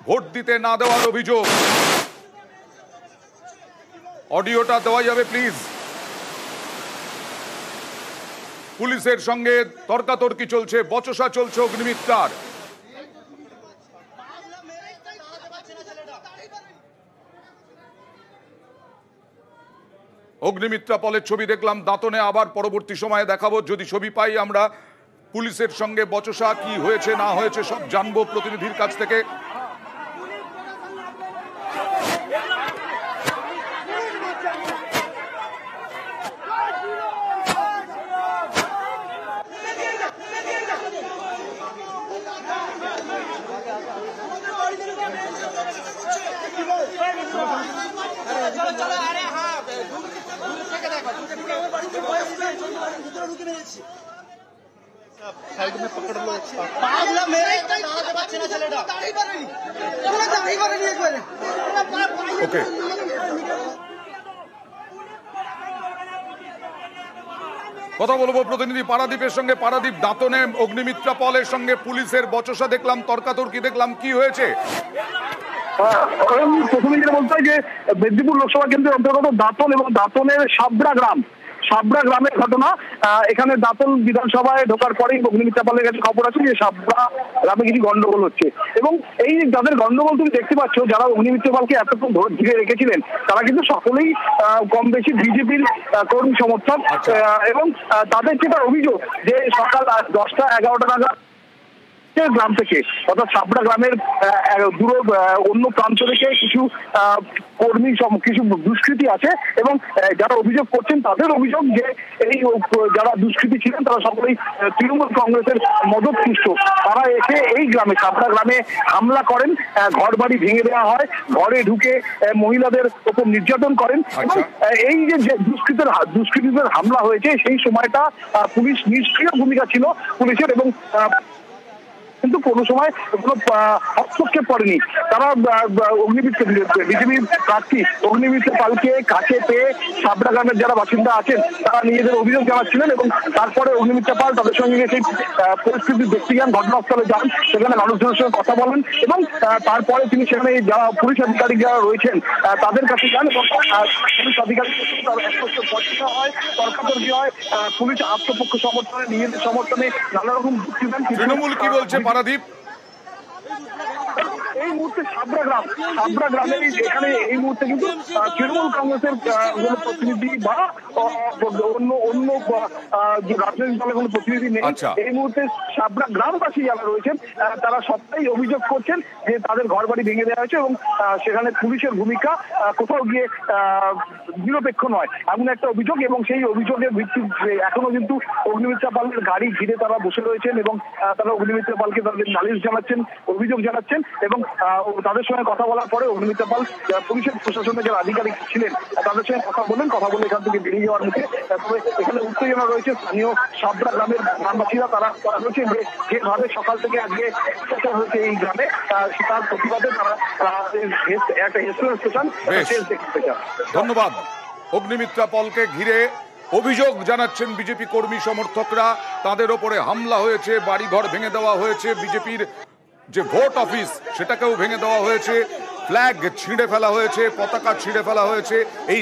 Vote দিতে না দেওয়ার অভিযোগ। অডিওটা দেওয়া যাবে প্লিজ। পুলিশের সঙ্গে তর্কাতর্কি চলছে, বচসা চলছে অগ্নিমিত্রার। অগ্নিমিত্রা পলের ছবি দেখলাম দাঁতনে, আবার পরবর্তী সময়ে দেখাবো যদি ছবি পাই আমরা। পুলিশের সঙ্গে বচসা কি হয়েছে না হয়েছে সব জানবো প্রতিনিধির কাছ থেকে। ওকে, কথা বলবো প্রতিনিধি পারাদীপের সঙ্গে। পারাদীপ, দাঁতনে অগ্নিমিত্রা পলের সঙ্গে পুলিশের বচসা দেখলাম, তর্কাতর্কি দেখলাম, কি হয়েছে? প্রথমে যেটা বলতে হয় যে মেদিনীপুর লোকসভা কেন্দ্রের অন্তর্গত দাঁতন এবং দাঁতনের সাবরা গ্রামের ঘটনা। এখানে দাঁতন বিধানসভায় ঢোকার পরেই অগ্নিমিত্রা পালের কাছে খবর আছে যে সাবরা গ্রামে কিছু গন্ডগোল হচ্ছে, এবং এই যাদের গন্ডগোল তুমি দেখতে পাচ্ছ, যারা অগ্নিমিত্রা পালকে এতক্ষণ ঘিরে রেখেছিলেন তারা কিন্তু সকলেই কম বেশি বিজেপির কর্মী সমর্থক। এবং তাদের যেটা অভিযোগ যে সকাল 10টা-11টা নাগাদ গ্রাম থেকে, অর্থাৎ সাবরা গ্রামের অন্য প্রান্ত থেকে কিছু কর্মী কিছু দুষ্কৃতী আছে, এবং যারা অভিযোগ করছেন তাদের অভিযোগ যে এই যারা দুষ্কৃতী ছিলেন তারা সকলেই তৃণমূল কংগ্রেসের মদতপুষ্ট। তারা এসে এই গ্রামে, সাবরা গ্রামে হামলা করেন, ঘর বাড়ি ভেঙে দেওয়া হয়, ঘরে ঢুকে মহিলাদের উপর নির্যাতন করেন। এবং এই যে দুষ্কৃতীদের হামলা হয়েছে সেই সময়টা পুলিশ নিষ্ক্রিয় ভূমিকা ছিল পুলিশের, এবং কিন্তু কোনো সময় কোনো হস্তক্ষেপ করেনি। তারা বিজেপির প্রার্থী অগ্নিমিত্রা পালকে কাছে পেয়ে সাবরা গ্রামের যারা বাসিন্দা আছেন তারা নিজেদের অভিযোগ জানাচ্ছিলেন, এবং তারপরে অগ্নিমিত্রা পাল তাদের সঙ্গে সেই পরিস্থিতি দেখতে যান, ঘটনাস্থলে যান, সেখানে মানুষজনের সঙ্গে কথা বলেন, এবং তারপরে তিনি সেখানে যারা পুলিশ আধিকারিক যারা রয়েছেন তাদের কাছে যান, এবং পুলিশ আধিকারিকের বচসা হয়, তর্কাতর্কি হয়, পুলিশ আত্মপক্ষ সমর্থনে, নিজেদের সমর্থনে নানা রকম যুক্তি দেন। তৃণমূল কি বলছে পারাদীপ? এই মুহূর্তে সাবরা গ্রামের এখানে এই মুহূর্তে কিন্তু তৃণমূল কংগ্রেসের কোন প্রতিনিধি বা অন্য যে রাজনৈতিক দলের কোন প্রতিনিধি নেই। এই মুহূর্তে সাবরা গ্রামবাসী যারা রয়েছেন তারা সবটাই অভিযোগ করছেন যে তাদের ঘর বাড়ি ভেঙে দেওয়া হয়েছে, এবং সেখানে পুলিশের ভূমিকা কোথাও গিয়ে নিরপেক্ষ নয় এমন একটা অভিযোগ। এবং সেই অভিযোগের ভিত্তিতে এখনো কিন্তু অগ্নিমিত্রা পালের গাড়ি ঘিরে তারা বসে রয়েছেন, এবং তারা অগ্নিমিত্রা পালকে তাদের নালিশ জানাচ্ছেন, অভিযোগ জানাচ্ছেন, এবং তাদের সঙ্গে কথা বলার পরে অগ্নিমিত্রা পাল পুলিশের প্রশাসনের যারা আধিকারিক ছিলেন তাদের সঙ্গে কথা বলে এখান থেকে বেরিয়ে যাওয়ার মুখে। তবে এখানে উত্তেজনা রয়েছে, স্থানীয় সাবরা গ্রামের গ্রামবাসীরা তারা বলছে যে যেভাবে সকাল থেকে আজকে অত্যাচার হয়েছে এই গ্রামে তার প্রতিবাদে তারা একটা স্টেশন দেখতে চান। ধন্যবাদ। অগ্নিমিত্রা পলকে ঘিরে অভিযোগ জানাচ্ছেন বিজেপি কর্মী সমর্থকরা, তাদের ওপরে হামলা হয়েছে, বাড়িঘর ভেঙে দেওয়া হয়েছে, বিজেপির যে ভোট অফিস সেটাকেও ভেঙে দেওয়া হয়েছে, ফ্ল্যাগ ছিঁড়ে ফেলা হয়েছে, পতাকা ছিঁড়ে ফেলা হয়েছে। এই